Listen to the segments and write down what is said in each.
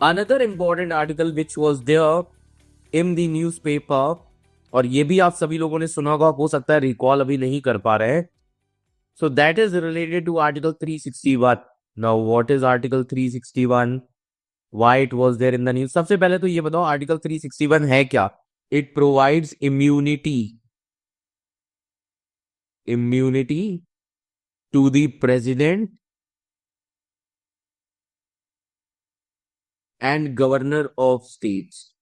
Another important article which was there in the newspaper, और ये भी आप सभी लोगों ने सुना होगा, हो सकता है रिकॉल अभी नहीं कर पा रहे हैं. So that is related to Article 361. Now what is Article 361? Why it was there in the news? सबसे पहले तो ये बताओ Article 361 है क्या? It provides immunity to the president and governor of states.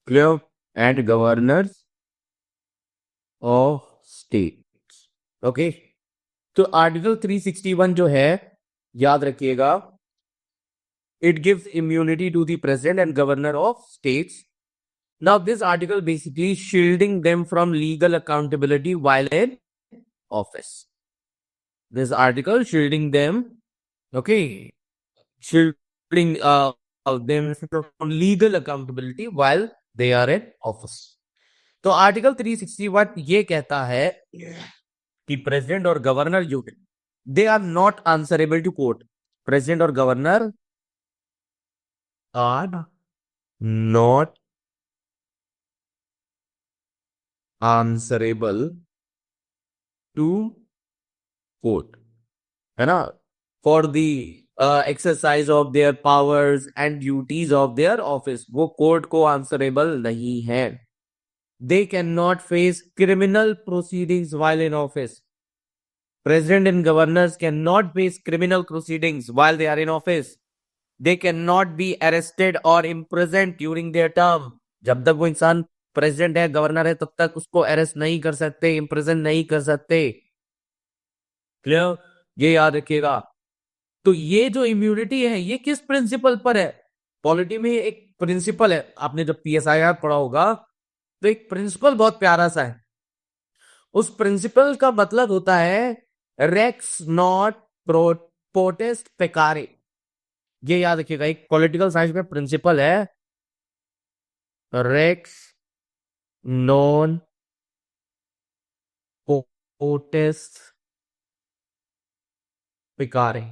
Clear? And governors of states. Okay. तो article 361 जो है, याद रखिएगा, it gives immunity to the president and governor of states. Now this article basically shielding them from legal accountability while in office. This article shielding them, okay, shielding them from legal accountability while they are in office. तो article 361 ये कहता है कि president और governor जो they are not answerable to court. President और governor are not answerable to court, है ना, for the exercise of their powers and duties of their office. वो कोर्ट को आंसरेबल नहीं है. They can not face criminal proceedings while in office. President and governors cannot face criminal proceedings while they are in office. They cannot be arrested or imprisoned during their term. जब तक वो इंसान president है, governor है, तब तक उसको arrest नहीं कर सकते, इम्प्रिजन नहीं कर सकते. क्लियर? ये याद रखिएगा. तो ये जो इम्यूनिटी है, ये किस प्रिंसिपल पर है? पॉलिटी में एक प्रिंसिपल है, आपने जब PSIR पढ़ा होगा तो एक प्रिंसिपल बहुत प्यारा सा है. उस प्रिंसिपल का मतलब होता है रेक्स नॉट पोटेस्ट पेकारे. ये याद रखिएगा, एक पॉलिटिकल साइंस में प्रिंसिपल है रेक्स नॉन पोटेस्ट पेकारे.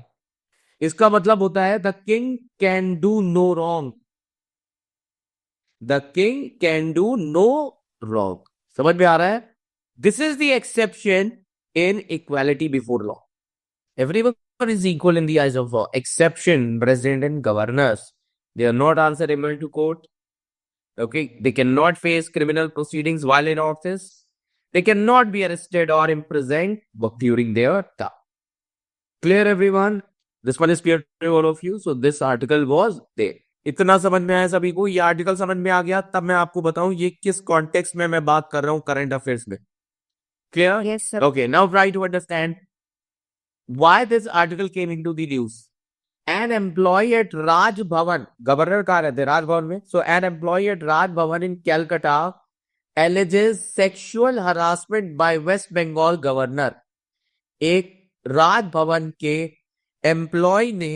इसका मतलब होता है the king can do no wrong. The king can do no wrong. समझ में आ रहा है? This is the exception in equality before law. Everyone is equal in the eyes of law. Exception, president and governors. They are not answerable to court. Okay, they cannot face criminal proceedings while in office. They cannot be arrested or imprisoned during their term. Clear, everyone? This one is clear to all of you. So this article was there. इतना समझ में आया सभी को? ये article समझ में आ गया, तब मैं आपको बताऊं ये किस कॉन्टेक्स्ट में मैं बात कर रहा हूं करंट अफेयर्स में. Clear? Yes, sir. Okay, now try to understand why this article came into the news. An employee at Raj Bhavan, governor कहाँ रहते? Raj Bhavan में. So an employee at Raj Bhavan in Calcutta alleges sexual harassment by West Bengal governor. एक राज भवन के employ ने,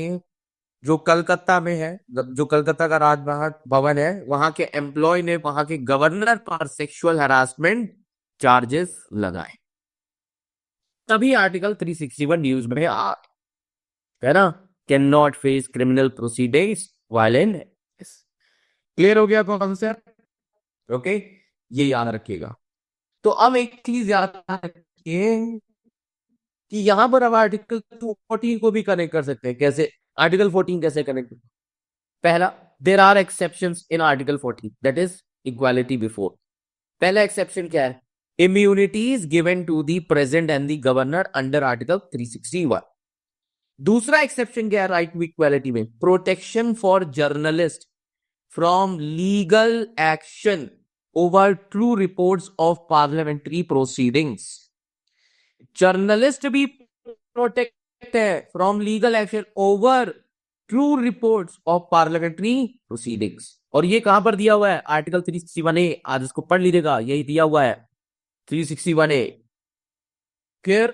जो कलकत्ता में है, जो कलकत्ता का राज भवन है, वहां के एम्प्लॉय ने वहां के गवर्नर पर सेक्सुअल हरासमेंट चार्जेस लगाए. तभी आर्टिकल 361 न्यूज में आ, है ना, can not face criminal proceedings while in. Clear हो गया कॉन्सेप्ट? ओके, ये याद रखिएगा. तो अब एक चीज याद रखिए कि यहां पर अब आर्टिकल 214 को भी कनेक्ट कर सकते हैं. कैसे? आर्टिकल 14 कैसे कनेक्ट? पहला, there are exceptions in article 14, that is equality before. पहला एक्सेप्शन क्या है? Immunities given to the president and the governor under Article 361. दूसरा एक्सेप्शन क्या है राइट टू इक्वालिटी में? Protection for journalist from legal action over true reports of parliamentary proceedings. Journalist भी protect है from legal action over true reports of parliamentary proceedings. और ये कहां पर दिया हुआ है? Article 361A. आज इसको पढ़ लीजिएगा, यही दिया हुआ है 361A. Clear?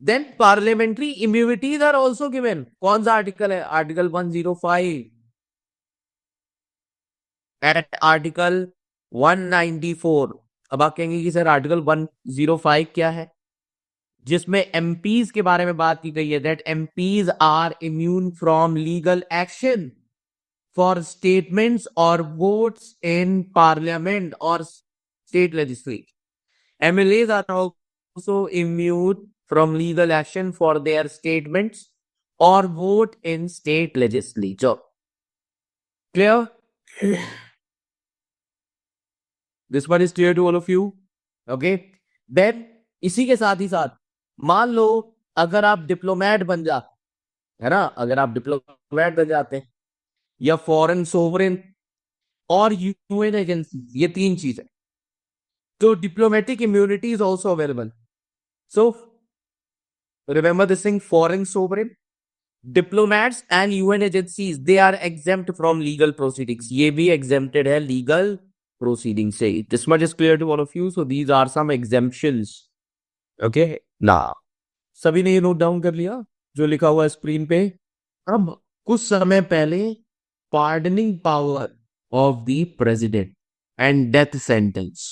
Then parliamentary immunities are also given. कौन सा आर्टिकल है? Article 105 at article 194. अब आप कहेंगे कि सर आर्टिकल 105 क्या है? जिसमें एमपीज के बारे में बात की गई है, that MPs are immune from legal action for statements और वोट्स इन पार्लियामेंट और state legislature. MLAs are also immune from legal action for their statements or vote in state legislature. Clear? This one is clear to all of you. Okay. Then इसी के साथ ही साथ मान लो अगर आप diplomat बन जाते है ना, अगर आप डिप्लोमेट बन जाते हैं या फॉरेन सोवरेन और यूएन एजेंसी, ये तीन चीजें, तो diplomatic immunity is also available. So remember this thing, foreign sovereign, diplomats and UN agencies, they are exempt from legal proceedings. ये भी exempted है legal proceedings से. This much is clear to all of you. So these are some exemptions. Okay. Now, सभी ने ये note down कर लिया जो लिखा हुआ है स्क्रीन पे. अब कुछ समय पहले pardoning power of the president and death sentence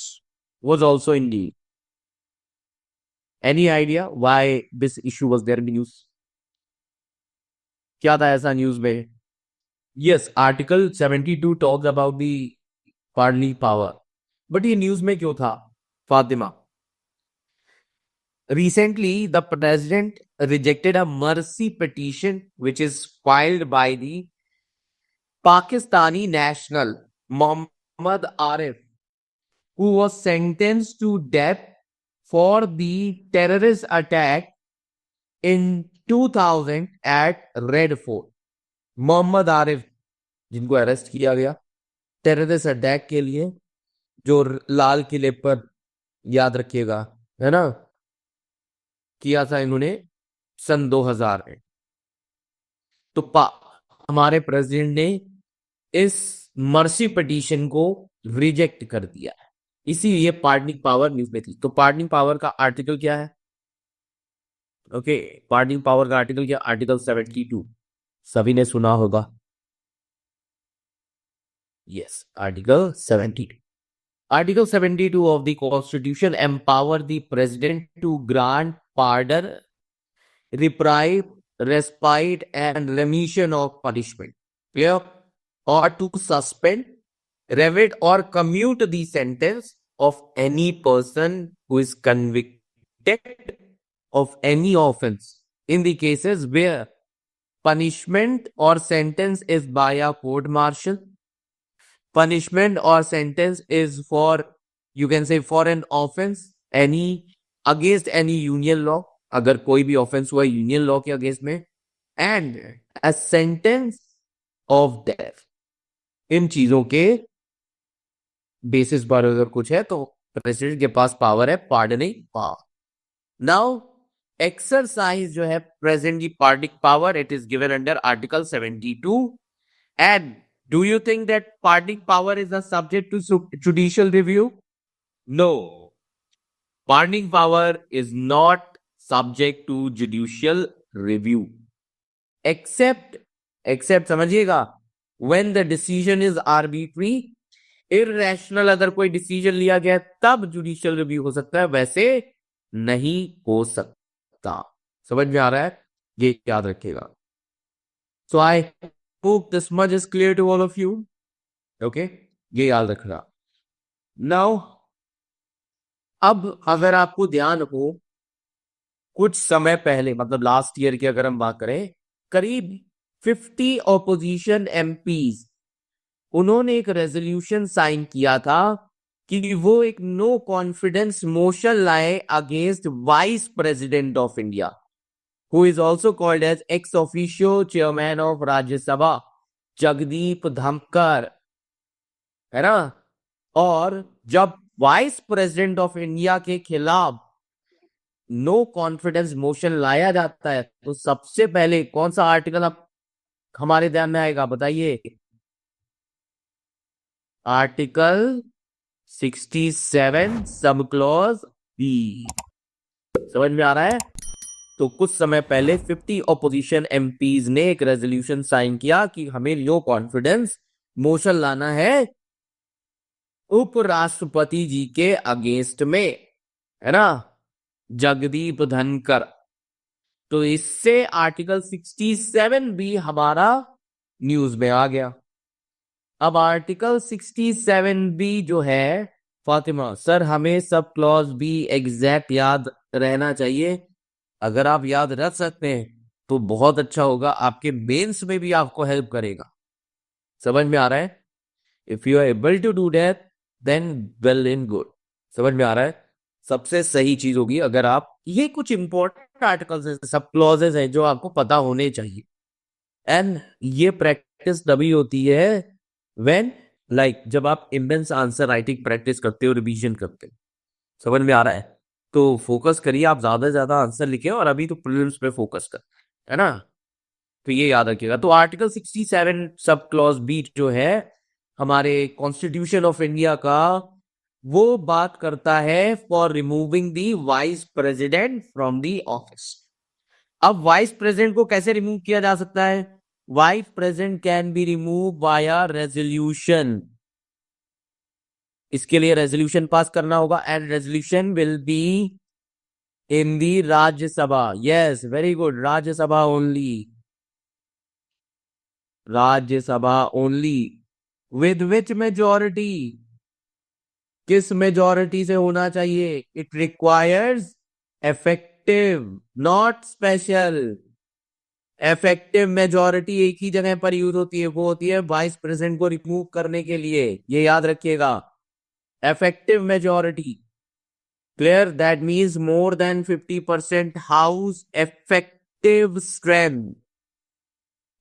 was also in deal. Any idea why this issue was there in the news? क्या था ऐसा न्यूज में? Yes, Article 72 talks about the pardoning power. But ये news में क्यों था, Fatima? Recently, the president rejected a mercy petition which is filed by the Pakistani national Mohammad Arif, who was sentenced to death for the terrorist attack in 2000 at Red Fort. Mohammad Arif जिनको arrest किया गया terrorist attack के लिए, जो लाल किले पर, याद रखिएगा, है ना, किया था इन्होंने सन 2000 में. तो हमारे प्रेसिडेंट ने इस मर्सी पिटीशन को रिजेक्ट कर दिया है, इसीलिए पार्डनिंग पावर न्यूज में थी. तो पार्डनिंग पावर का आर्टिकल क्या है? ओके, पार्डनिंग पावर का आर्टिकल क्या? आर्टिकल 72. सभी ने सुना होगा. Yes, article 72. Article 72 of the Constitution empower the President to grant pardon, reprieve, respite, and remission of punishment. Clear? Or to suspend, revoke, or commute the sentence of any person who is convicted of any offense in the cases where punishment or sentence is by a court-martial. Punishment or sentence is for, you can say, for an offense against any union law, अगर कोई भी offense हुआ union law के against में, and a sentence of death. इन चीजों के basis पर अगर कुछ है तो प्रेसिडेंट के पास पावर है पार्डनिंग पावर. नाउ एक्सरसाइज जो है प्रेसिडेंट की pardoning power, it is given under article 72. And do you think that pardoning power is a subject to judicial review? No. Pardoning power is not subject to judicial review. Except समझिएगा, when the decision is arbitrary, irrational, अगर कोई decision लिया गया तब judicial review हो सकता है, वैसे नहीं हो सकता. समझ में आ रहा है? ये याद रखिएगा. So I hope this much is clear to all of you. Okay, ये याद रखना. Now, अब अगर आपको ध्यान हो, कुछ समय पहले, मतलब लास्ट ईयर की अगर हम बात करें, करीब 50 ऑपोजिशन एमपीज, उन्होंने एक रेजोल्यूशन साइन किया था कि वो एक नो कॉन्फिडेंस मोशन लाए against vice president of India, who is also called as ex officio chairman of Rajya Sabha, Jagdeep Dhankhar, है ना. और जब वाइस प्रेसिडेंट ऑफ इंडिया के खिलाफ नो कॉन्फिडेंस मोशन लाया जाता है तो सबसे पहले कौन सा आर्टिकल अब हमारे ध्यान में आएगा, बताइए? Article 67 sub clause B. समझ में आ रहा है? तो कुछ समय पहले 50 ऑपोजिशन एमपीज ने एक रेजोल्यूशन साइन किया कि हमें नो कॉन्फिडेंस मोशन लाना है उपराष्ट्रपति जी के अगेंस्ट में, है ना. जगदीप धनकर। तो इससे आर्टिकल 67 भी हमारा न्यूज में आ गया। अब आर्टिकल 67 भी जो है फातिमा सर, हमें सब क्लॉज भी एग्जैक्ट याद रहना चाहिए। अगर आप याद रख सकते हैं तो बहुत अच्छा होगा, आपके मेंस में भी आपको हेल्प करेगा। समझ में आ रहा है? If you are able to do that then well and good. समझ में आ रहा है? सबसे सही चीज होगी अगर आप, ये कुछ इंपॉर्टेंट आर्टिकल्स हैं, सब क्लॉजेस हैं जो आपको पता होने चाहिए। एंड ये प्रैक्टिस तभी होती है व्हेन जब आप इमेंस आंसर राइटिंग प्रैक्टिस करते हो, रिवीजन करते हो। समझ में आ रहा है? तो फोकस करिए, आप ज्यादा से ज्यादा आंसर लिखें, और अभी तो प्रीलिम्स पे फोकस कर, है ना? तो ये याद रखिएगा। तो आर्टिकल 67 सब क्लॉज बी जो है हमारे कॉन्स्टिट्यूशन ऑफ इंडिया का, वो बात करता है for removing the vice president from the office. अब वाइस प्रेसिडेंट को कैसे रिमूव किया जा सकता है? Vice president can be remove बाया रेजोल्यूशन। इसके लिए रेजोल्यूशन पास करना होगा, and resolution will be in the Rajya Sabha. Yes, very good, Rajya Sabha only, Rajya Sabha only. With which majority? किस मेजोरिटी से होना चाहिए? It requires effective, not special. Effective majority एक ही जगह पर यूज होती है, वो होती है वाइस प्रेसिडेंट को रिमूव करने के लिए। ये याद रखिएगा, effective majority. Clear? That means more than 50% house effective strength.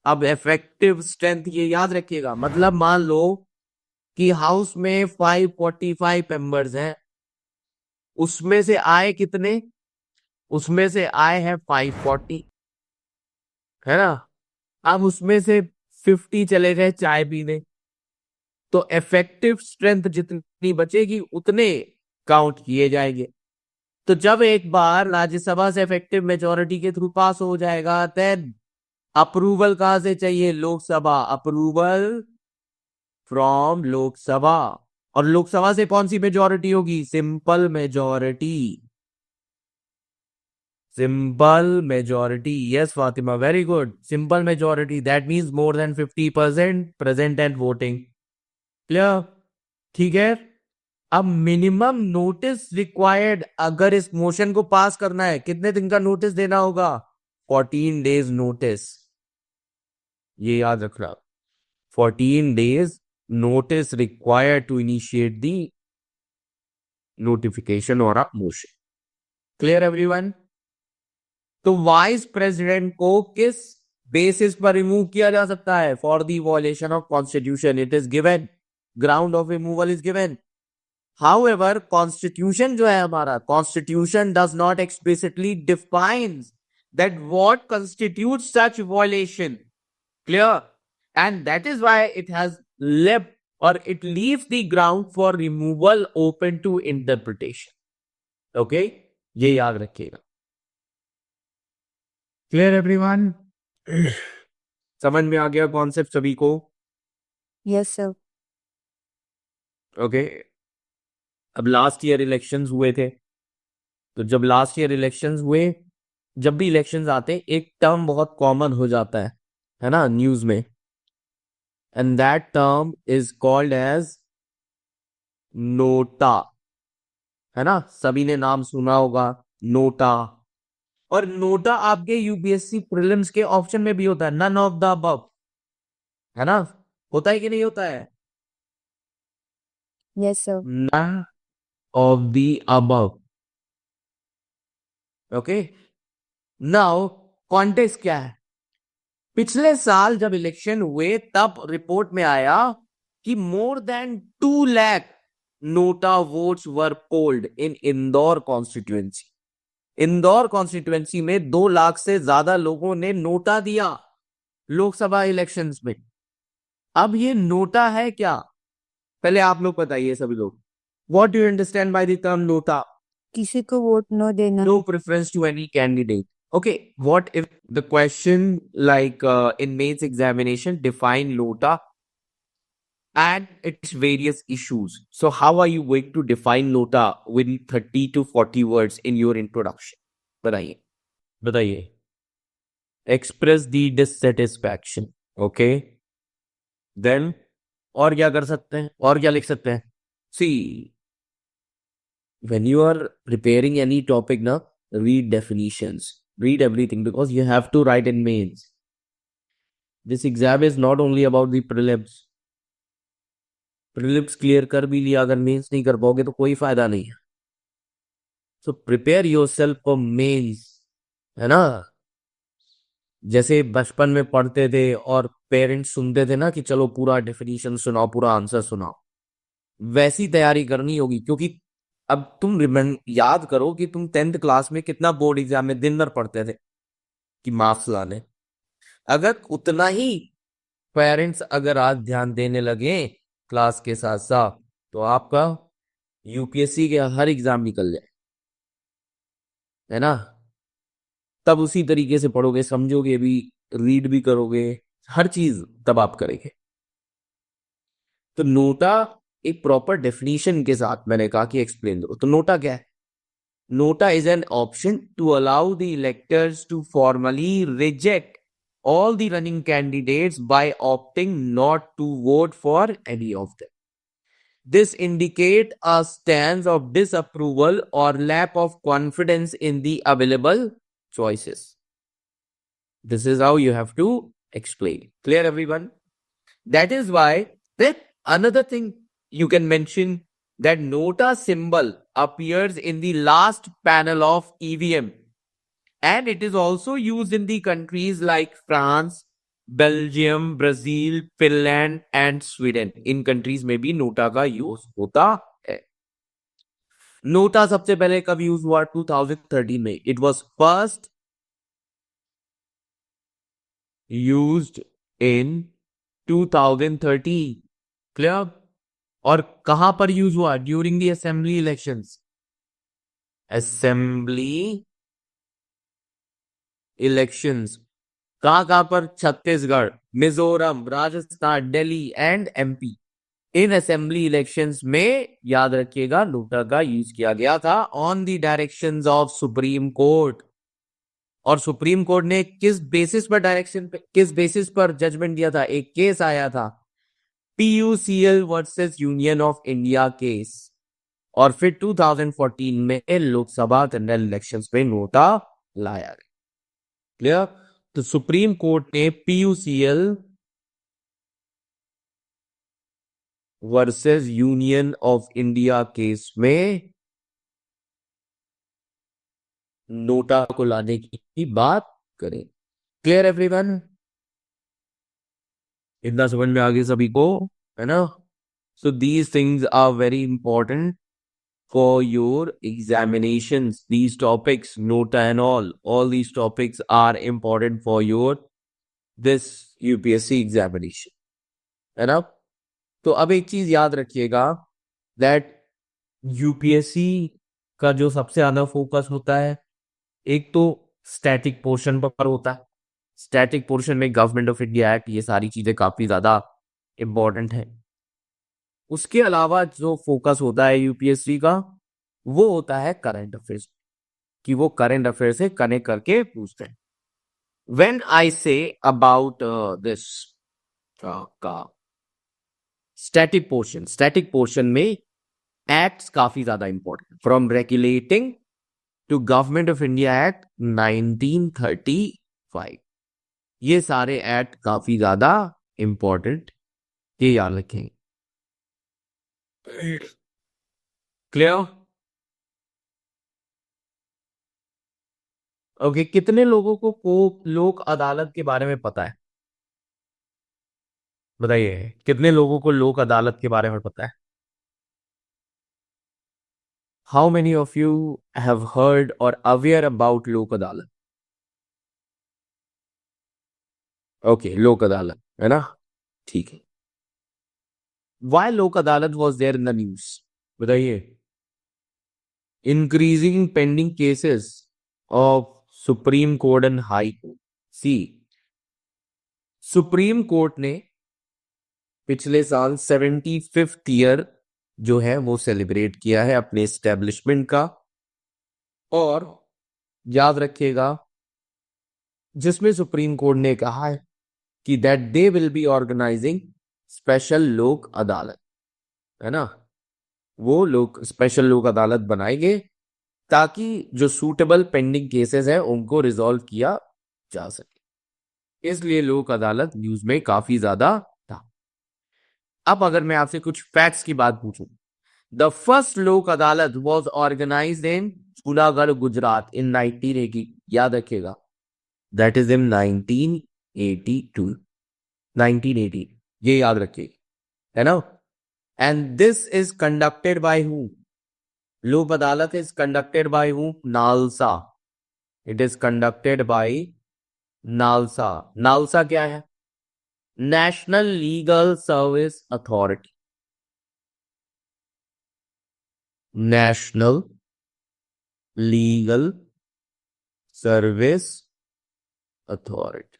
अब इफेक्टिव स्ट्रेंथ ये याद रखिएगा, मतलब मान लो कि हाउस में 545 मेंबर्स हैं, उसमें से आए कितने? उसमें से आए हैं 540, है ना? अब उसमें से 50 चले गए चाय पीने, तो इफेक्टिव स्ट्रेंथ जितनी बचेगी उतने काउंट किए जाएंगे। तो जब एक बार राज्यसभा से इफेक्टिव मेजोरिटी के थ्रू पास हो जाएगा, देन अप्रूवल कहां से चाहिए? Lok Sabha, approval from Lok Sabha. और लोकसभा से कौन सी मेजोरिटी होगी? Simple majority, simple majority. Yes Fatima, very good, simple majority. That means more than 50% present and voting. Clear? ठीक है। अब मिनिमम नोटिस रिक्वायर्ड, अगर इस मोशन को पास करना है, कितने दिन का नोटिस देना होगा? 14 डेज नोटिस। ये याद रखना, 14 days notice required to initiate the notification or a motion. Clear everyone? तो वाइस प्रेसिडेंट को किस बेसिस पर रिमूव किया जा सकता है? For the violation of constitution, it is given, ground of removal is given. However constitution जो है हमारा, constitution does not explicitly defines that what constitute such violation. Clear? And that is why it has left or it leaves the ground for removal open to interpretation. Okay? ये याद रखिएगा। Clear everyone? समझ में आ गया concept सभी को? Yes sir. Okay. अब last year elections हुए थे, तो जब लास्ट ईयर इलेक्शंस हुए, जब भी इलेक्शंस आते एक टर्म बहुत कॉमन हो जाता है ना, न्यूज में, and that term is called as NOTA. है ना? सभी ने नाम सुना होगा, नोटा। और नोटा आपके यूपीएससी प्रीलिम्स के ऑप्शन में भी होता है, नन ऑफ द अबव। है ना? होता है कि नहीं होता है? Yes sir. None of the above. Okay. Now context क्या है? पिछले साल जब इलेक्शन हुए तब रिपोर्ट में आया कि more than 2 lakh NOTA votes were polled in Indore constituency. Indore constituency में 2 लाख से ज्यादा लोगों ने नोटा दिया लोकसभा इलेक्शंस में। अब ये नोटा है क्या? पहले आप लोग बताइए सभी लोग, what do you understand by the term NOTA? किसी को वोट न देना। No preference to any candidate. Okay, what if the question in mains examination define nota and its various issues. So, how are you going to define nota within 30 to 40 words in your introduction? बताइए बताइए express the dissatisfaction. Okay, then और क्या कर सकते हैं और क्या लिख सकते हैं? See, when you are preparing any topic na, read definitions, read everything, because you have to write in mains. This exam is not only about the prelims. Prelims clear कर भी लिया, अगर मेंस नहीं कर पाओगे तो कोई फायदा नहीं है. So prepare yourself for mains, है ना. जैसे बचपन में पढ़ते थे और पेरेंट्स सुनते थे ना कि चलो पूरा डेफिनेशन सुनाओ, पूरा आंसर सुनाओ, वैसी तैयारी करनी होगी. क्योंकि अब तुम याद करो कि तुम 10th क्लास में कितना बोर्ड एग्जाम में दिन भर पढ़ते थे कि मार्क्स लाने. अगर उतना ही पेरेंट्स अगर आज ध्यान देने लगे क्लास के साथ साथ, तो आपका यूपीएससी के हर एग्जाम निकल जाए, है ना. तब उसी तरीके से पढ़ोगे, समझोगे भी, रीड भी करोगे, हर चीज तब आप करेंगे. तो नोटा एक प्रॉपर डेफिनेशन के साथ मैंने कहा कि एक्सप्लेन दो. तो नोटा क्या है? NOTA is an option to allow the electors to formally reject all the running candidates by opting not to vote for any of them. This indicates a stance of disapproval or lack of confidence in the available choices. This is how you have to explain. Clear, everyone? That is why that another thing you can mention, that nota symbol appears in the last panel of EVM. And it is also used in the countries like France, Belgium, Brazil, Finland and Sweden. In countries में भी NOTA का use होता है. NOTA सबसे पहले कब use हुआ? 2013 में. It was first used in 2013. Clear? और कहां पर यूज हुआ? During the assembly elections. Assembly elections कहां पर? Chhattisgarh, Mizoram, Rajasthan, Delhi and MP. In assembly elections में याद रखिएगा नोटा का यूज किया गया था on the directions of supreme court. और सुप्रीम कोर्ट ने किस बेसिस पर किस बेसिस पर जजमेंट दिया था? एक केस आया था, PUCL versus union of India case. और फिर 2014 में लोकसभा जनरल इलेक्शंस में नोटा लाया गया. क्लियर? तो सुप्रीम कोर्ट ने PUCL versus union of India case में नोटा को लाने की बात करें. Clear everyone? इतना समझ में आ गया सभी को, है ना? So these things are very important for your examinations. These topics, nota and all these topics are important for your this UPSC examination. है ना? तो अब एक चीज याद रखिएगा, that UPSC का जो सबसे ज्यादा फोकस होता है, एक तो स्टैटिक पोर्शन पर होता है. स्टैटिक पोर्शन में गवर्नमेंट ऑफ इंडिया एक्ट, ये सारी चीजें काफी ज्यादा इंपॉर्टेंट है. उसके अलावा जो फोकस होता है यूपीएससी का, वो होता है करंट अफेयर्स, कि वो करंट अफेयर से कनेक्ट करके पूछते हैं. When I say about this का स्टैटिक पोर्शन में एक्ट्स काफी ज्यादा important, from regulating to government of India act 1935. ये सारे एक्ट काफी ज्यादा इंपॉर्टेंट, ये याद रखेंगे. क्लियर? ओके, कितने लोगों को लोक अदालत के बारे में पता है? बताइए, कितने लोगों को लोक अदालत के बारे में पता है? How many of you have heard और अवेयर अबाउट लोक अदालत? ओके, लोक अदालत, है ना? ठीक है. Why Lok Adalat was there in the news? बताइए. Increasing pending cases of supreme court and high court. See, supreme court ने पिछले साल 75th ईयर जो है वो सेलिब्रेट किया है अपने एस्टेब्लिशमेंट का। और याद रखिएगा, जिसमें सुप्रीम कोर्ट ने कहा है कि that they will be organising special Lok Adalat, है ना, वो लोग स्पेशल लोक अदालत बनाएंगे ताकि जो सूटेबल पेंडिंग केसेस हैं उनको रिजॉल्व किया जा सके। इसलिए लोक अदालत न्यूज में काफी ज्यादा था। अब अगर मैं आपसे कुछ फैक्ट्स की बात पूछूं, द फर्स्ट लोक अदालत वाज ऑर्गेनाइज्ड इन जूनागढ़ गुजरात इन 1980। याद रखिएगा, दैट इज इन 1982, 1980, ये याद रखिए, है ना। And this is conducted by who? लोक अदालत is conducted by who? NALSA. It is conducted by NALSA. NALSA क्या है? National legal service authority. National legal service authority,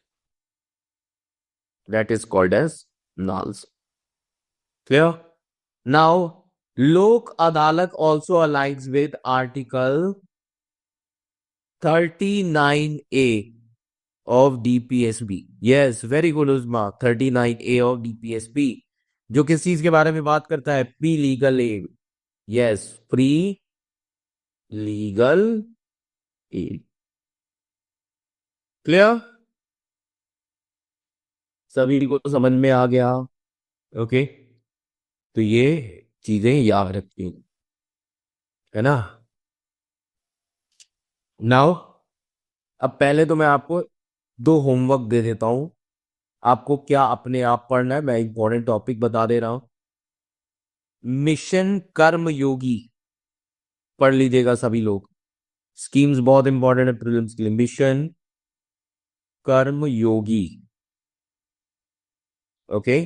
that is called as NALS. Clear? Now, Lok Adalat also aligns with Article 39A of DPSP. Yes, very good Uzma. 39A of DPSP, जो किस चीज के बारे में बात करता है? Pre legal aid. Yes, pre legal aid. Clear? सभी को तो समझ में आ गया। ओके, तो ये चीजें याद रखिए, है ना। नाउ अब पहले तो मैं आपको 2 होमवर्क दे देता हूं। आपको क्या अपने आप पढ़ना है, मैं इंपॉर्टेंट टॉपिक बता दे रहा हूं। मिशन कर्मयोगी पढ़ लीजिएगा सभी लोग। स्कीम्स बहुत इंपॉर्टेंट है प्रीलिम्स के लिए। मिशन कर्मयोगी, ओके।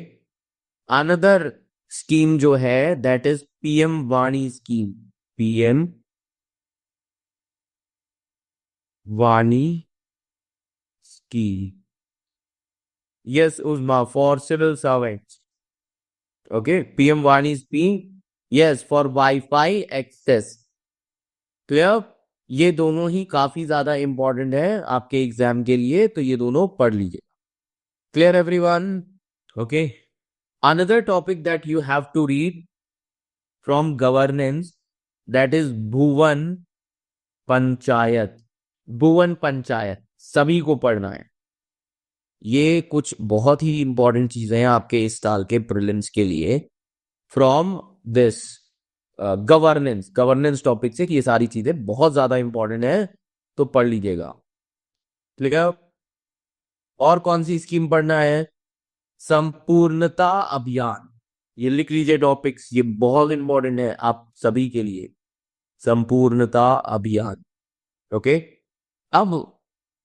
अनदर स्कीम जो है that is PM Vani scheme. PM Vani scheme, yes Usma, for civil servants. Okay, PM Vani scheme, yes, for wifi access. Clear? ये दोनों ही काफी ज्यादा इंपॉर्टेंट है आपके एग्जाम के लिए, तो ये दोनों पढ़ लीजिए। Clear everyone? Okay, another topic that you have to read from governance, that is भुवन पंचायत। भुवन पंचायत सभी को पढ़ना है। ये कुछ बहुत ही इंपॉर्टेंट चीजें हैं आपके इस साल के प्रीलिम्स के लिए फ्रॉम दिस गवर्नेंस टॉपिक से, कि ये सारी चीजें बहुत ज्यादा इंपॉर्टेंट है, तो पढ़ लीजिएगा। ठीक है? और कौन सी स्कीम पढ़ना है? संपूर्णता अभियान। ये लिख लीजिए टॉपिक्स, ये बहुत इंपॉर्टेंट है आप सभी के लिए। संपूर्णता अभियान, ओके। अब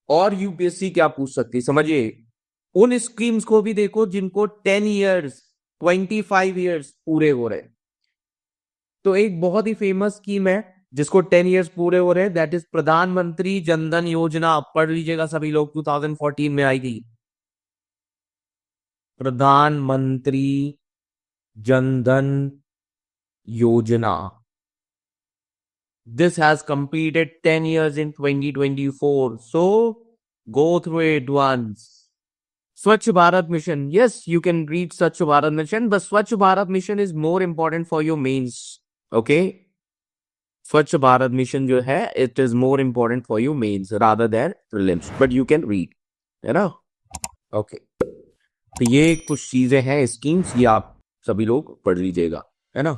और यूपीएससी क्या पूछ सकती है, समझिए। उन स्कीम्स को भी देखो जिनको 10 इयर्स 25 इयर्स पूरे हो रहे। तो एक बहुत ही फेमस स्कीम है जिसको 10 इयर्स पूरे हो रहे, दैट इज प्रधानमंत्री जनधन योजना। पढ़ लीजिएगा सभी लोग, 2014 में आई थी प्रधानमंत्री जनधन योजना। This has completed 10 years in 2024. So go through it once. Swachh Bharat Mission. Yes, you can read Swachh Bharat Mission, but Swachh Bharat Mission is more important for your mains. Okay? Swachh Bharat Mission जो है, it is more important for your mains rather than prelims. But you can read. है ना? Okay. तो ये कुछ चीजें हैं, schemes, ये आप सभी लोग पढ़ लीजिएगा, है ना।